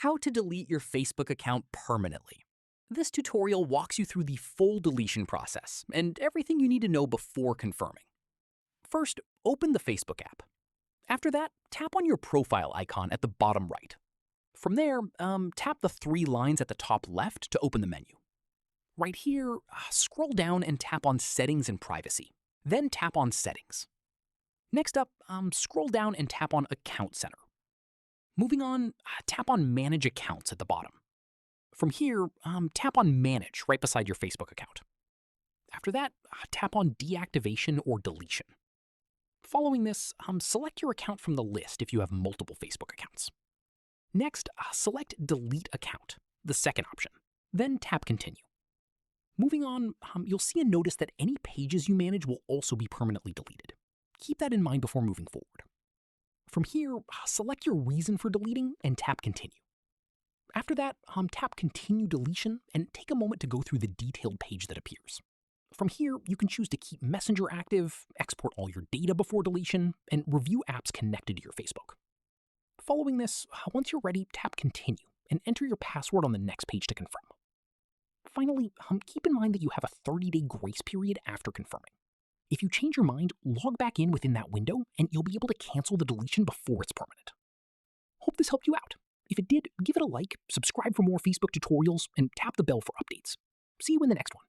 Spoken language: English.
How to delete your Facebook account permanently. This tutorial walks you through the full deletion process and everything you need to know before confirming. First, open the Facebook app. After that, tap on your profile icon at the bottom right. From there, tap the three lines at the top left to open the menu. Right here, scroll down and tap on Settings and Privacy. Then tap on Settings. Next up, scroll down and tap on Account Center. Moving on, tap on Manage Accounts at the bottom. From here, tap on Manage right beside your Facebook account. After that, tap on Deactivation or Deletion. Following this, select your account from the list if you have multiple Facebook accounts. Next, select Delete Account, the second option. Then tap Continue. Moving on, you'll see a notice that any pages you manage will also be permanently deleted. Keep that in mind before moving forward. From here, select your reason for deleting and tap Continue. After that, tap Continue Deletion and take a moment to go through the detailed page that appears. From here, you can choose to keep Messenger active, export all your data before deletion, and review apps connected to your Facebook. Following this, once you're ready, tap Continue and enter your password on the next page to confirm. Finally, keep in mind that you have a 30-day grace period after confirming. If you change your mind, log back in within that window and you'll be able to cancel the deletion before it's permanent. Hope this helped you out. If it did, give it a like, subscribe for more Facebook tutorials, and tap the bell for updates. See you in the next one.